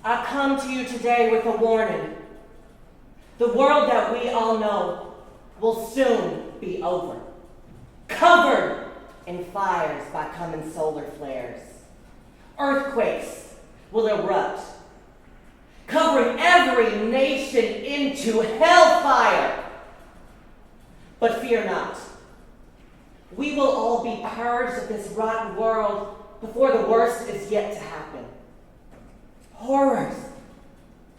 I come to you today with a warning. The world that we all know will soon be over, covered in fires by coming solar flares. Earthquakes will erupt, covering every nation into hellfire. But fear not. We will all be purged of this rotten world before the worst is yet to happen. Horrors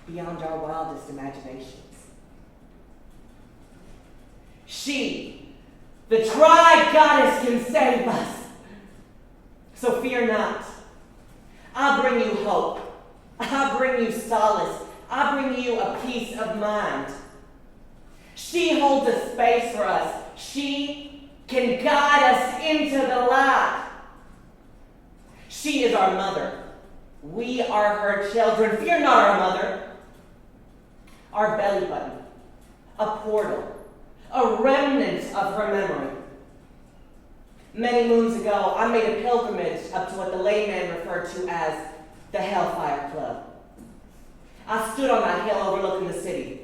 beyond our wildest imaginations. She, the tri-goddess, can save us. So fear not. I bring you hope. I bring you solace. I bring you a peace of mind. She holds a space for us. She can guide us into the light. She is our mother. We are her children. Fear not our mother. Our belly button, a portal, a remnant of her memory. Many moons ago, I made a pilgrimage up to what the layman referred to as the Hellfire Club. I stood on that hill overlooking the city,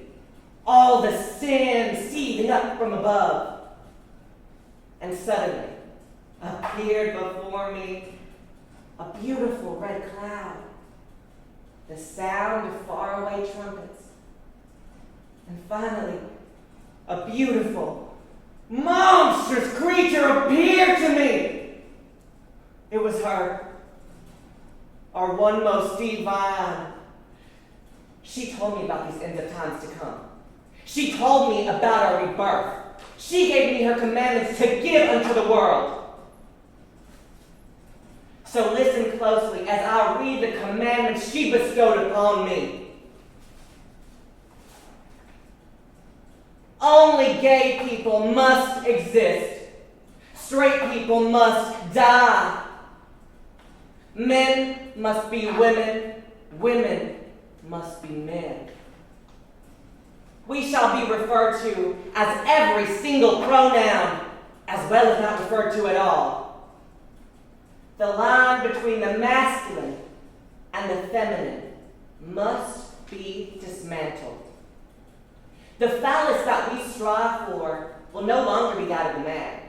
all the sin seething up from above. And suddenly appeared before me a beautiful red cloud, the sound of faraway trumpets, and finally a beautiful, monstrous creature appeared to me. It was her, our one most divine. She told me about these ends of times to come. She told me about our rebirth. She gave me her commandments to give unto the world. So listen closely as I read the commandments she bestowed upon me. Only gay people must exist. Straight people must die. Men must be women. Women must be men. We shall be referred to as every single pronoun, as well as not referred to at all. The line between the masculine and the feminine must be dismantled. The phallus that we strive for will no longer be that of the man.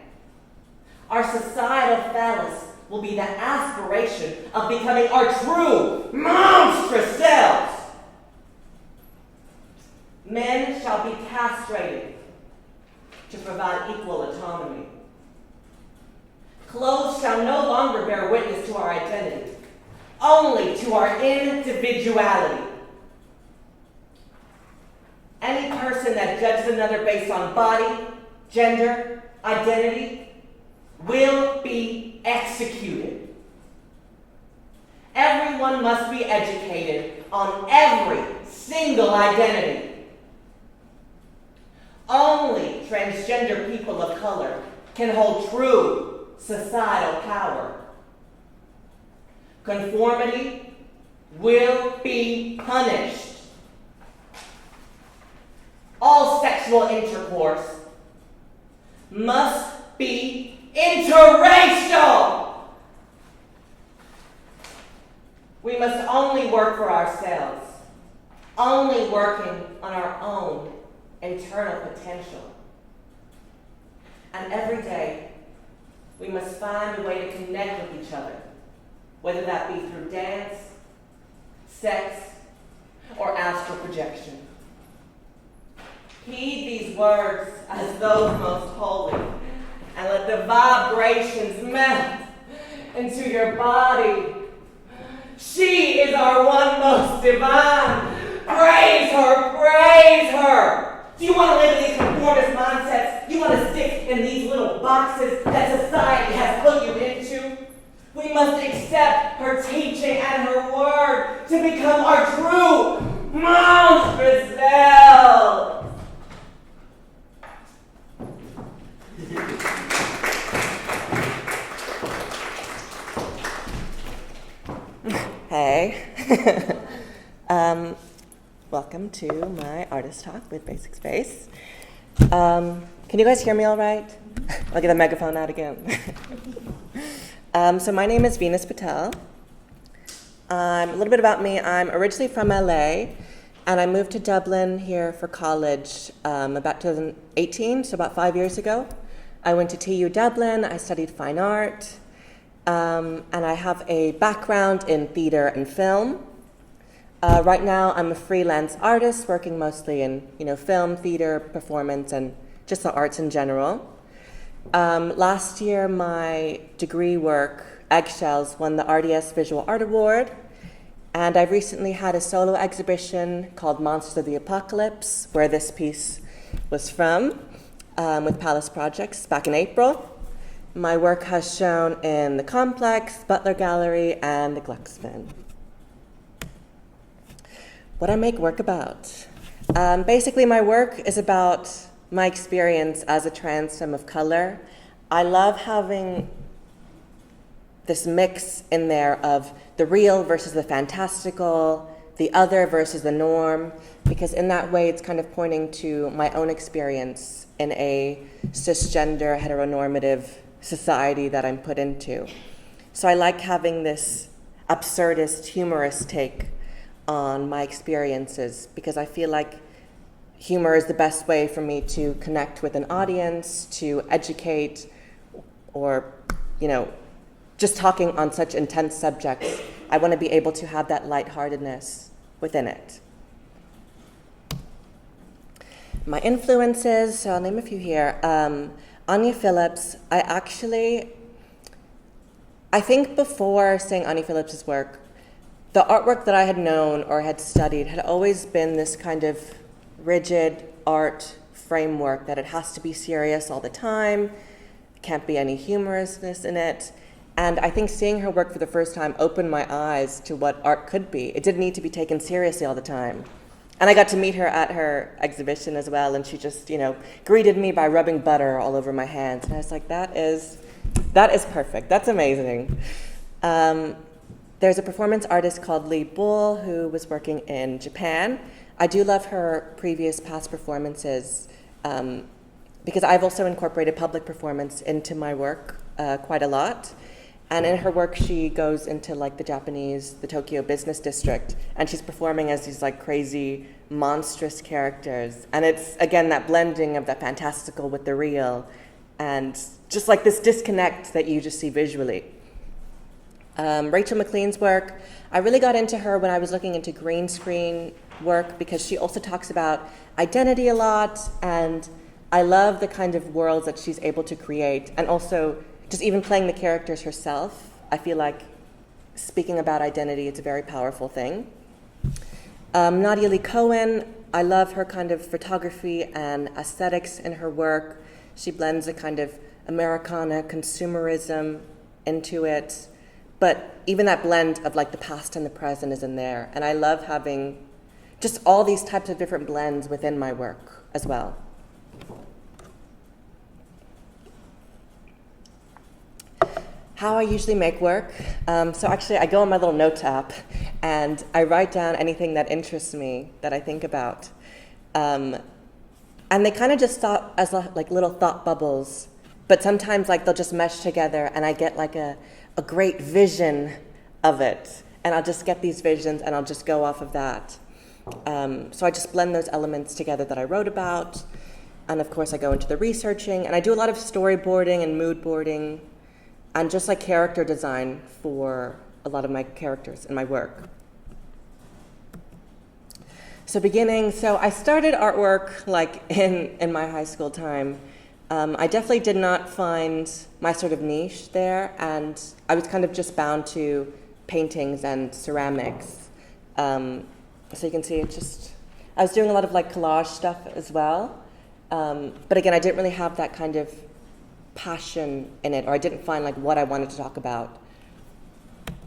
Our societal phallus will be the aspiration of becoming our true, monstrous selves. Men shall be castrated to provide equal autonomy. Clothes shall no longer bear witness to our identity, only to our individuality. Any person that judges another based on body, gender, identity, will be executed. Everyone must be educated on every single identity. Only transgender people of color can hold true societal power. Conformity will be punished. All sexual intercourse must be interracial. We must only work for ourselves, only working on our own internal potential. And every day, we must find a way to connect with each other, whether that be through dance, sex, or astral projection. Heed these words as those most holy, and let the vibrations melt into your body. She is our one most divine. Praise her, praise her. Do you want to live in these conformist mindsets? You want to stick in these little boxes that society has put you into? We must accept her teaching and her word to become our true monstrous selves. Hey. Welcome to my artist talk with Basic Space. Can you guys hear me all right? I'll get the megaphone out again. So my name is Patel. A little bit about me. I'm originally from LA, and I moved to Dublin here for college about 2018, so about 5 years ago. I went to TU Dublin. I studied fine art, and I have a background in theater and film. Right now, I'm a freelance artist working mostly in film, theater, performance, and just the arts in general. Last year, my degree work, Eggshells, won the RDS Visual Art Award, and I recently had a solo exhibition called Monsters of the Apocalypse, where this piece was from, with Pallas Projects back in April. My work has shown in the Complex, Butler Gallery, and the Glucksman. What I make work about. Basically, my work is about my experience as a trans femme of color. I love having this mix in there of the real versus the fantastical, the other versus the norm, because in that way it's kind of pointing to my own experience in a cisgender, heteronormative society that I'm put into. So I like having this absurdist, humorous take on my experiences, because I feel like humor is the best way for me to connect with an audience, to educate, or, just talking on such intense subjects. I want to be able to have that lightheartedness within it. My influences, so I'll name a few here. Anya Phillips, I think before seeing Anya Phillips's work, the artwork that I had known or had studied had always been this kind of rigid art framework that it has to be serious all the time, can't be any humorousness in it. And I think seeing her work for the first time opened my eyes to what art could be. It didn't need to be taken seriously all the time. And I got to meet her at her exhibition as well, and she just, greeted me by rubbing butter all over my hands. And I was like, that is perfect. That's amazing. There's a performance artist called Lee Bull who was working in Japan. I do love her past performances because I've also incorporated public performance into my work quite a lot. And in her work, she goes into the Tokyo business district, and she's performing as these crazy, monstrous characters. And it's, again, that blending of that fantastical with the real, and just this disconnect that you just see visually. Rachel McLean's work, I really got into her when I was looking into green screen work, because she also talks about identity a lot, and I love the kind of worlds that she's able to create, and also just even playing the characters herself. I feel like speaking about identity, it's a very powerful thing. Nadia Lee Cohen, I love her kind of photography and aesthetics in her work. She blends a kind of Americana consumerism into it, but even that blend of the past and the present is in there. And I love having just all these types of different blends within my work as well. How I usually make work. So actually I go on my little notes app and I write down anything that interests me, that I think about. And they kind of just start as little thought bubbles, but sometimes they'll just mesh together and I get a great vision of it. And I'll just get these visions and I'll just go off of that. So I just blend those elements together that I wrote about. And of course I go into the researching, and I do a lot of storyboarding and mood boarding, and just character design for a lot of my characters in my work. So I started artwork in my high school time. I definitely did not find my sort of niche there, and I was kind of just bound to paintings and ceramics. So you can see I was doing a lot of collage stuff as well. But again, I didn't really have that kind of passion in it, or I didn't find what I wanted to talk about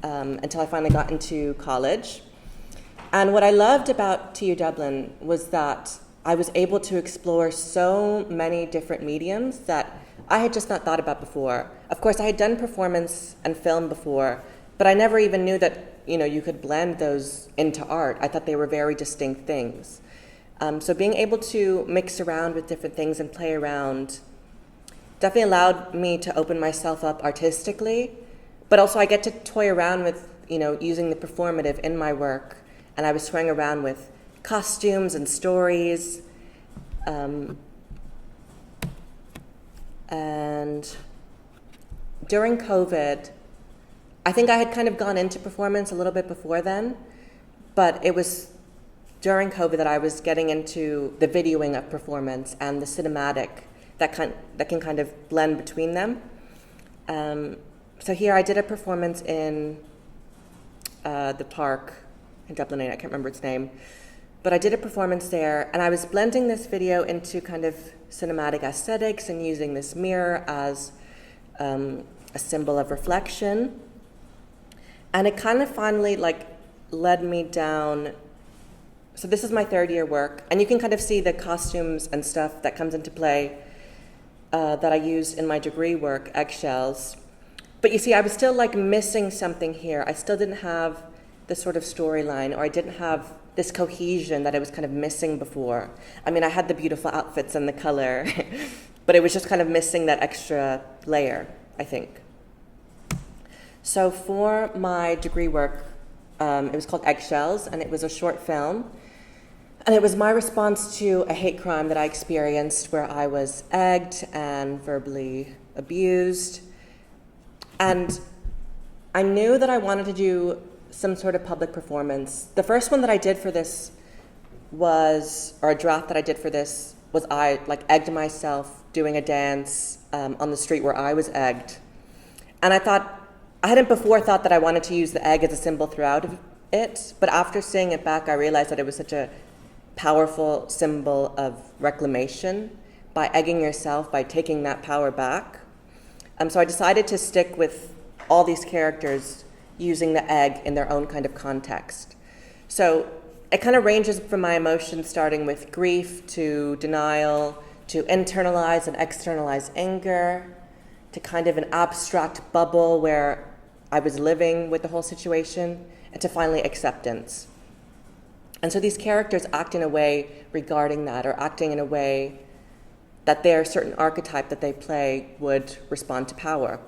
until I finally got into college. And what I loved about TU Dublin was that I was able to explore so many different mediums that I had just not thought about before. Of course, I had done performance and film before, but I never even knew that you could blend those into art. I thought they were very distinct things. So being able to mix around with different things and play around definitely allowed me to open myself up artistically, but also I get to toy around with using the performative in my work, and I was toying around with costumes and stories. And during COVID, I think I had kind of gone into performance a little bit before then, but it was during COVID that I was getting into the videoing of performance and the cinematic that can kind of blend between them. So here I did a performance in the park in Dublin, I can't remember its name, but I did a performance there, and I was blending this video into kind of cinematic aesthetics and using this mirror as a symbol of reflection. And it kind of finally led me down. So this is my third year work, and you can kind of see the costumes and stuff that comes into play that I used in my degree work, Eggshells. But you see, I was still missing something here. I still didn't have this sort of storyline, or I didn't have this cohesion that I was kind of missing before. I mean, I had the beautiful outfits and the color, but it was just kind of missing that extra layer, I think. So for my degree work, it was called Eggshells, and it was a short film. And it was my response to a hate crime that I experienced where I was egged and verbally abused. And I knew that I wanted to do some sort of public performance. The first one that I did for this or a draft that I did for this was I egged myself doing a dance on the street where I was egged. And I hadn't before thought that I wanted to use the egg as a symbol throughout it, but after seeing it back, I realized that it was such a powerful symbol of reclamation by egging yourself, by taking that power back. So I decided to stick with all these characters using the egg in their own kind of context. So it kind of ranges from my emotions starting with grief to denial to internalized and externalized anger to kind of an abstract bubble where I was living with the whole situation, and to finally acceptance. And so these characters act in a way regarding that, or acting in a way that their certain archetype that they play would respond to power.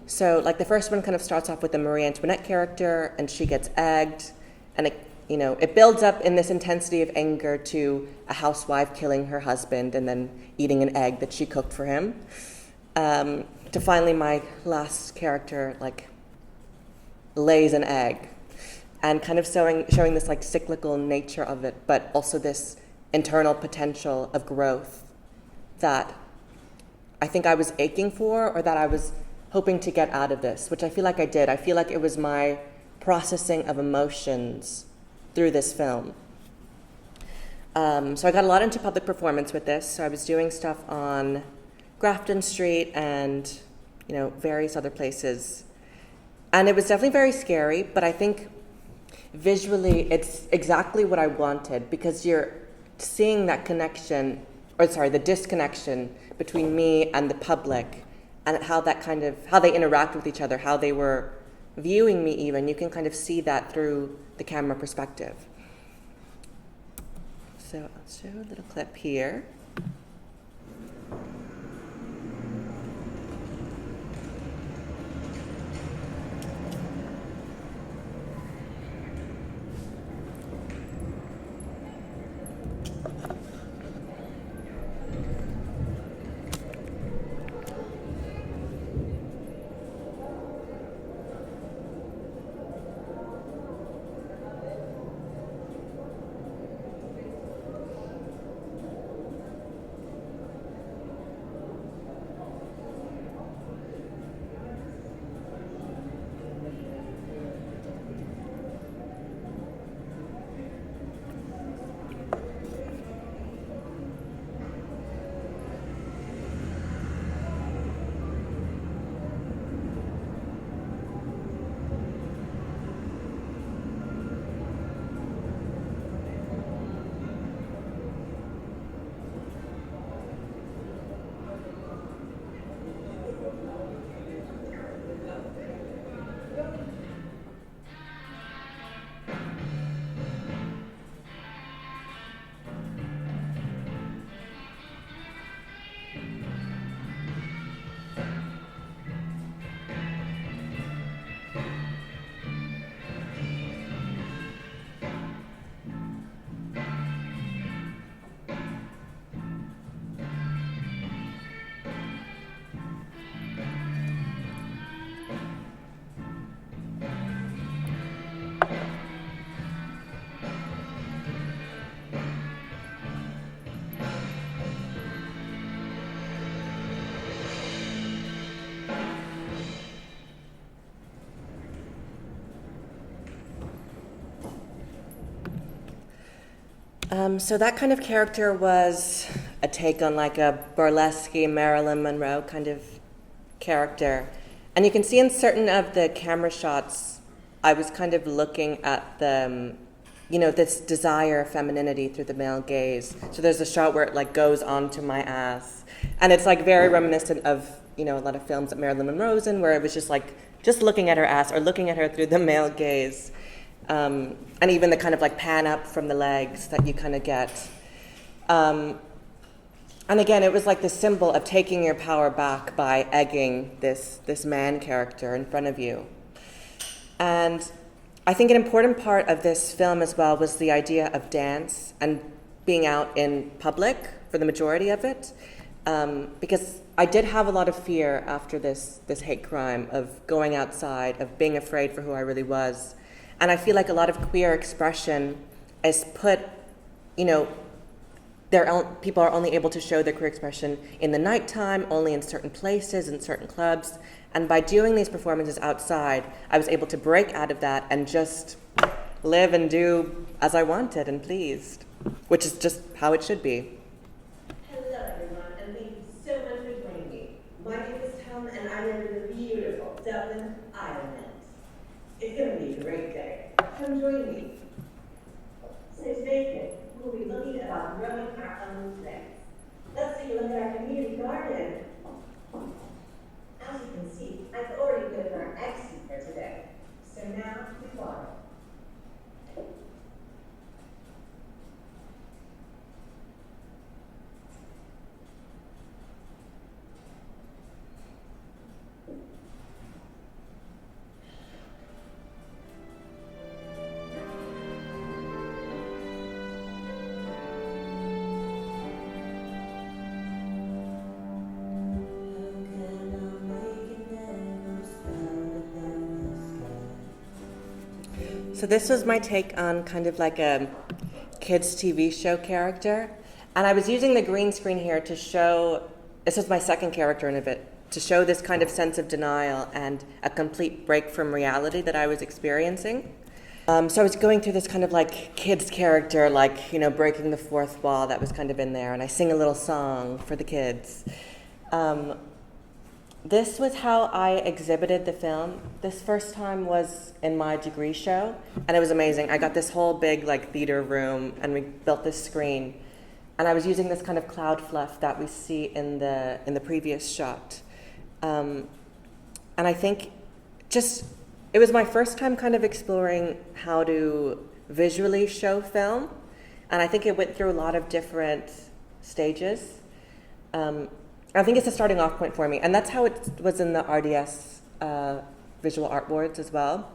So the first one kind of starts off with the Marie Antoinette character, and she gets egged, and it builds up in this intensity of anger to a housewife killing her husband and then eating an egg that she cooked for him. To finally my last character lays an egg, and kind of showing this cyclical nature of it, but also this internal potential of growth that I think I was aching for, or that I was hoping to get out of this, which I feel like I did. I feel like it was my processing of emotions through this film. So I got a lot into public performance with this. So I was doing stuff on Grafton Street and various other places. And it was definitely very scary, but I think visually it's exactly what I wanted, because you're seeing that connection, the disconnection between me and the public, and how they interact with each other, how they were viewing me even. You can kind of see that through the camera perspective. So I'll show a little clip here. So that kind of character was a take on like a burlesque Marilyn Monroe kind of character. And you can see in certain of the camera shots, I was kind of looking at the, this desire of femininity through the male gaze. So there's a shot where it like goes onto my ass. And it's like very reminiscent of, a lot of films that Marilyn Monroe's in, where it was just like, just looking at her ass or looking at her through the male gaze. And even the kind of like pan up from the legs that you kind of get. And again, it was like the symbol of taking your power back by egging this man character in front of you. And I think an important part of this film as well was the idea of dance and being out in public for the majority of it. Because I did have a lot of fear after this hate crime of going outside, of being afraid for who I really was. And I feel like a lot of queer expression is put, people are only able to show their queer expression in the nighttime, only in certain places, in certain clubs. And by doing these performances outside, I was able to break out of that and just live and do as I wanted and pleased, which is just how it should be. Hello, everyone, and thank you so much for joining me. My name is Tom, and I live in the beautiful Dublin, Ireland. It's going to be a great day. Come join me. So today, we'll be looking about growing our own things. Let's take a look at our community garden. As you can see, I've already put in our egg seed for today. So now we water. So this was my take on kind of like a kids' TV show character. And I was using the green screen here to show, this was my second character in a bit, to show this kind of sense of denial and a complete break from reality that I was experiencing. So I was going through this kind of like kids' character, like, breaking the fourth wall that was kind of in there. And I sing a little song for the kids. This was how I exhibited the film. This first time was in my degree show, and it was amazing. I got this whole big theater room, and we built this screen, and I was using this kind of cloud fluff that we see in the previous shot. And I think it was my first time kind of exploring how to visually show film, and I think it went through a lot of different stages. I think it's a starting off point for me, and that's how it was in the RDS Visual Art Awards as well.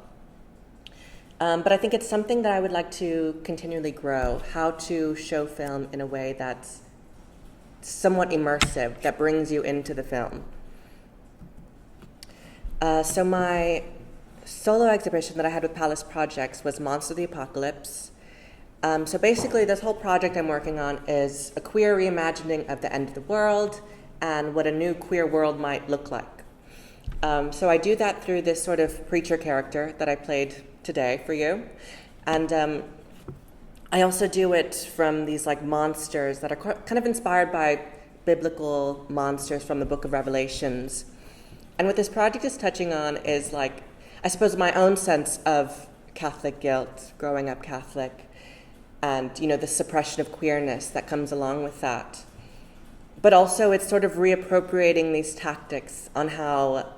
But I think it's something that I would like to continually grow, how to show film in a way that's somewhat immersive, that brings you into the film. So my solo exhibition that I had with Pallas Projects was Monster of the Apocalypse. So basically this whole project I'm working on is a queer reimagining of the end of the world and what a new queer world might look like. So I do that through this sort of preacher character that I played today for you. And I also do it from these monsters that are kind of inspired by biblical monsters from the Book of Revelations. And what this project is touching on is I suppose my own sense of Catholic guilt, growing up Catholic, and the suppression of queerness that comes along with that. But also it's sort of reappropriating these tactics on how,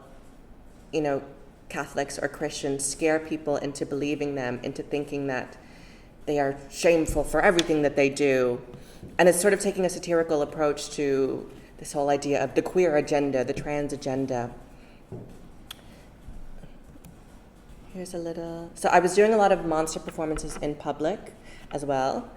Catholics or Christians scare people into believing them, into thinking that they are shameful for everything that they do. And it's sort of taking a satirical approach to this whole idea of the queer agenda, the trans agenda. Here's a little... So I was doing a lot of monster performances in public as well.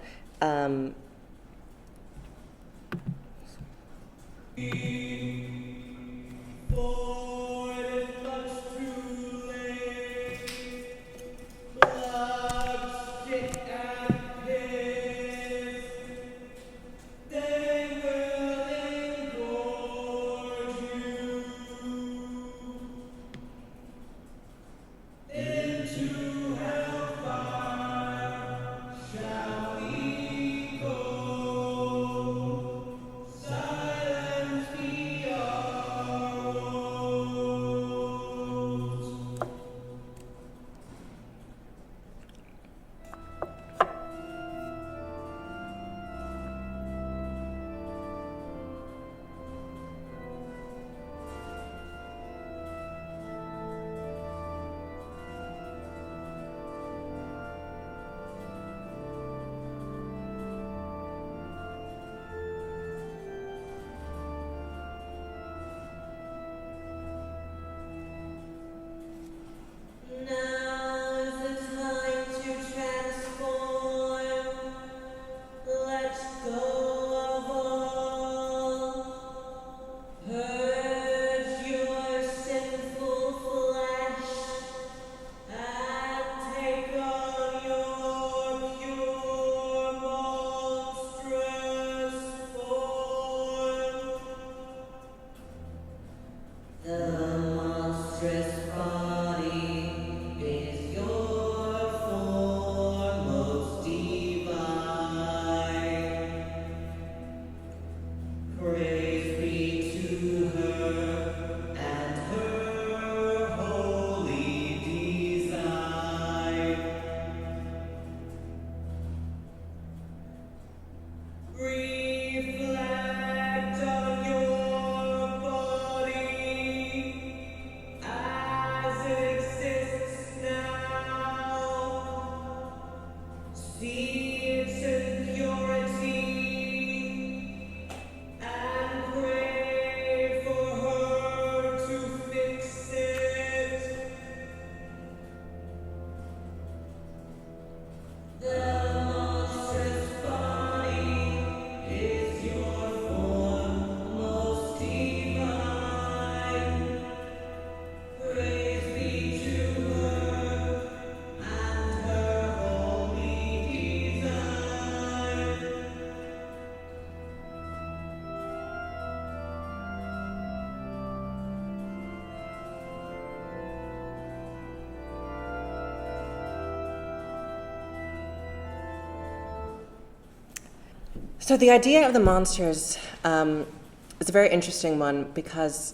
So the idea of the monsters is a very interesting one because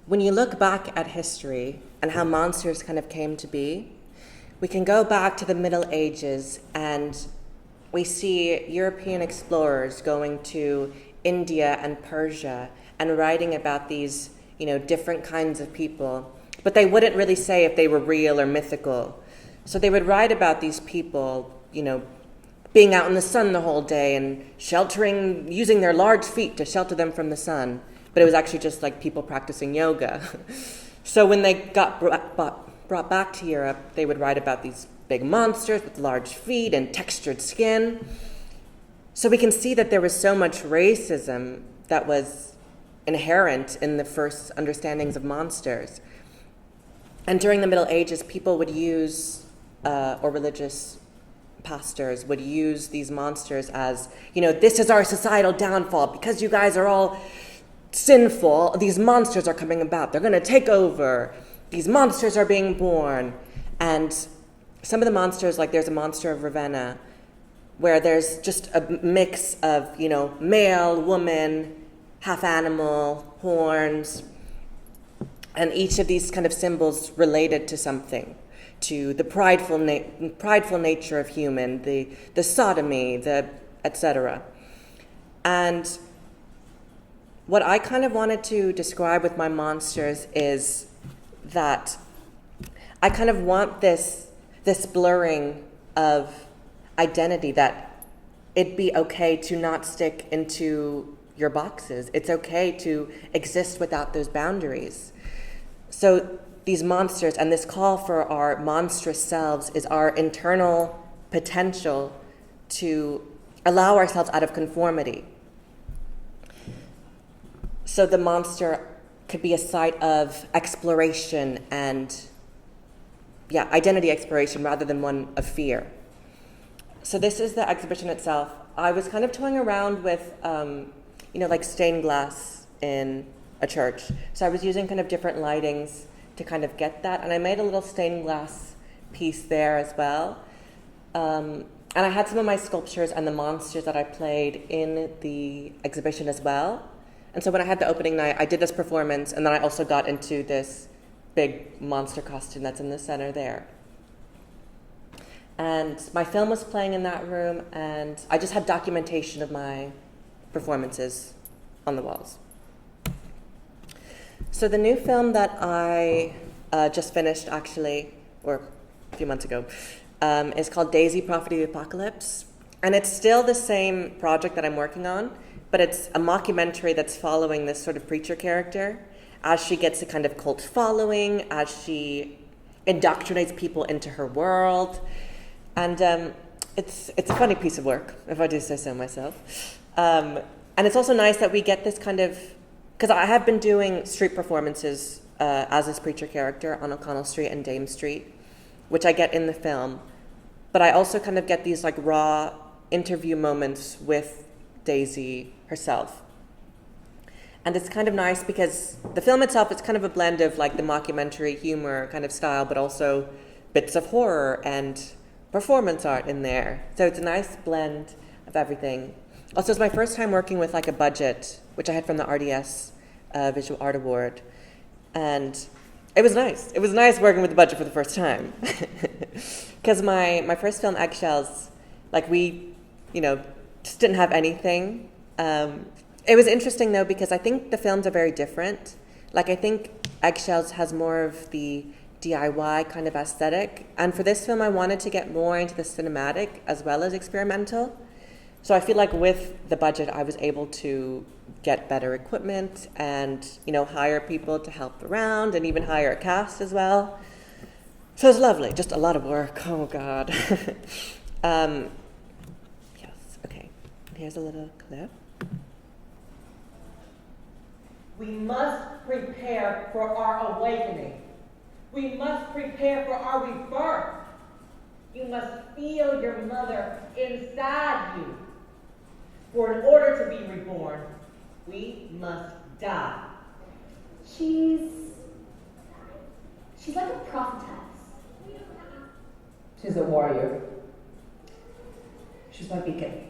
when you look back at history and how monsters kind of came to be, we can go back to the Middle Ages and we see European explorers going to India and Persia and writing about these, different kinds of people, but they wouldn't really say if they were real or mythical. So they would write about these people, being out in the sun the whole day and sheltering, using their large feet to shelter them from the sun. But it was actually just like people practicing yoga. So when they got brought back to Europe, they would write about these big monsters with large feet and textured skin. So we can see that there was so much racism that was inherent in the first understandings of monsters. And during the Middle Ages, people would use, or religious pastors would use these monsters as, this is our societal downfall. Because you guys are all sinful, these monsters are coming about. They're going to take over. These monsters are being born. And some of the monsters, like there's a monster of Ravenna, where there's just a mix of, male, woman, half animal, horns, and each of these kind of symbols related to something. To the prideful nature of human, the sodomy, the etc. And what I kind of wanted to describe with my monsters is that I kind of want this blurring of identity, that it'd be okay to not stick into your boxes. It's okay to exist without those boundaries. So these monsters and this call for our monstrous selves is our internal potential to allow ourselves out of conformity. So the monster could be a site of exploration and, identity exploration rather than one of fear. So this is the exhibition itself. I was kind of toying around with, like stained glass in a church. So I was using kind of different lightings to kind of get that. And I made a little stained glass piece there as well. And I had some of my sculptures and the monsters that I played in the exhibition as well. And so when I had the opening night, I did this performance, and then I also got into this big monster costume that's in the center there. And my film was playing in that room, and I just had documentation of my performances on the walls. So the new film that I just finished, actually, or a few months ago, is called Daisy, Prophet of the Apocalypse. And it's still the same project that I'm working on, but it's a mockumentary that's following this sort of preacher character as she gets a kind of cult following, as she indoctrinates people into her world. And it's a funny piece of work, if I do say so myself. And it's also nice that we get this kind of, because I have been doing street performances as this preacher character on O'Connell Street and Dame Street, which I get in the film. But I also kind of get these like raw interview moments with Daisy herself. And it's kind of nice because the film itself, it's kind of a blend of like the mockumentary humor kind of style, but also bits of horror and performance art in there. So it's a nice blend of everything. Also, it's my first time working with like a budget, which I had from the RDS Visual Art Award. And it was nice. It was nice working with the budget for the first time. Because my first film, Eggshells, like we, just didn't have anything. It was interesting though, because I think the films are very different. Like I think Eggshells has more of the DIY kind of aesthetic. And for this film, I wanted to get more into the cinematic as well as experimental. So I feel like with the budget, I was able to get better equipment and, hire people to help around and even hire a cast as well. So it was lovely, just a lot of work. Oh God. Yes, okay. Here's a little clip. We must prepare for our awakening. We must prepare for our rebirth. You must feel your mother inside you. For in order to be reborn, we must die. She's like a prophetess. She's a warrior. She's my beacon.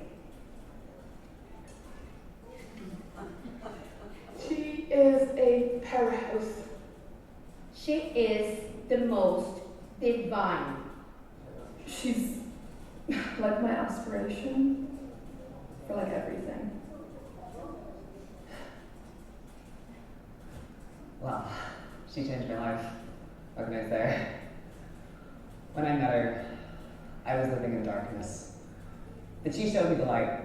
She is the most divine. She's like my aspiration for like everything. Well, she changed my life. What can I say? When I met her, I was living in darkness. But she showed me the light.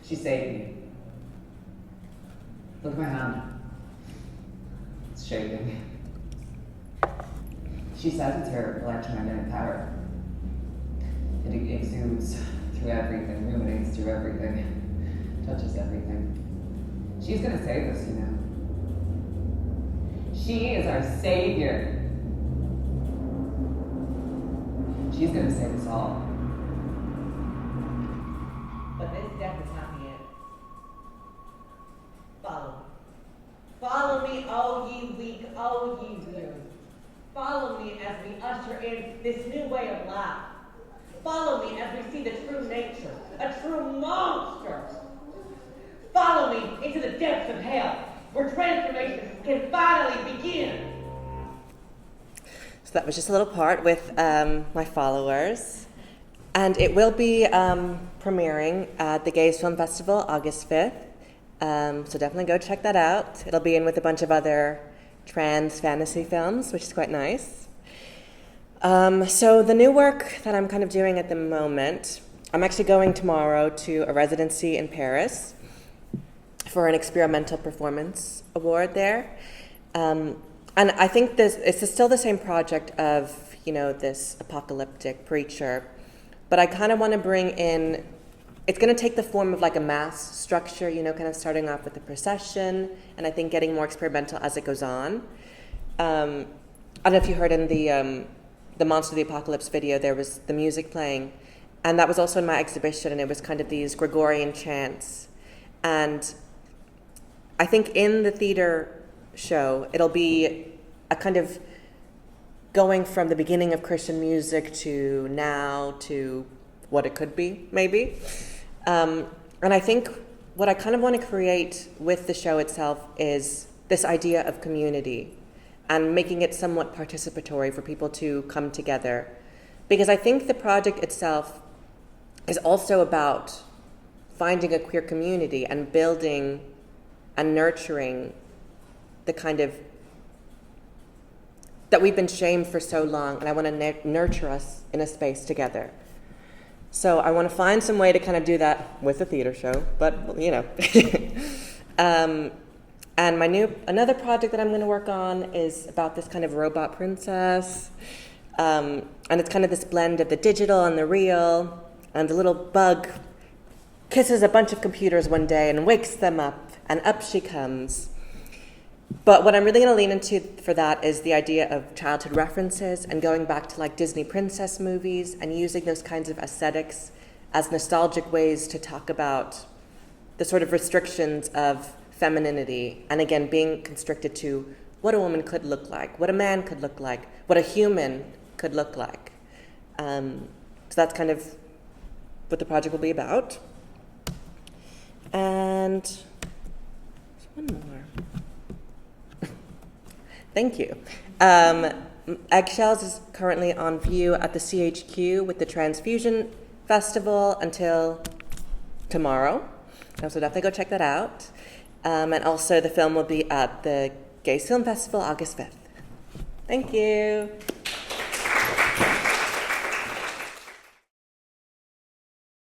She saved me. Look at my hand. It's shaking. She says it's her electromagnetic power. It exudes through everything, ruminates through everything, touches everything. She's gonna save us, you know. She is our savior. She's gonna save us all. But this death is not the end. Follow me. Follow me, oh ye weak, oh ye weary. Follow me as we usher in this new way of life. Follow me as we see the true nature, a true monster. Follow me into the depths of hell, where transformation can finally begin. So that was just a little part with my followers. And it will be premiering at the Gays Film Festival August 5th. So definitely go check that out. It'll be in with a bunch of other trans fantasy films, which is quite nice. So the new work that I'm kind of doing at the moment, I'm actually going tomorrow to a residency in Paris for an experimental performance award there. And I think it's still the same project of, this apocalyptic preacher, but I kind of want to bring in, it's going to take the form of like a mass structure, kind of starting off with the procession, and I think getting more experimental as it goes on. I don't know if you heard in the Monster of the Apocalypse video, there was the music playing, and that was also in my exhibition, and it was kind of these Gregorian chants. And I think in the theater show, it'll be a kind of going from the beginning of Christian music to now to what it could be, maybe. And I think what I kind of want to create with the show itself is this idea of community and making it somewhat participatory for people to come together. Because I think the project itself is also about finding a queer community and building and nurturing the kind of that we've been shamed for so long, and I want to nurture us in a space together. So I want to find some way to kind of do that with a theater show, but and another project that I'm going to work on is about this kind of robot princess, and it's kind of this blend of the digital and the real, and the little bug kisses a bunch of computers one day and wakes them up, and up she comes. But what I'm really going to lean into for that is the idea of childhood references and going back to like Disney princess movies and using those kinds of aesthetics as nostalgic ways to talk about the sort of restrictions of femininity, and again, being constricted to what a woman could look like, what a man could look like, what a human could look like. So that's kind of what the project will be about. And one more. Thank you. Eggshells is currently on view at the CHQ with the Transfusion Festival until tomorrow. So definitely go check that out. And also the film will be at the Gays Film Festival August 5th. Thank you.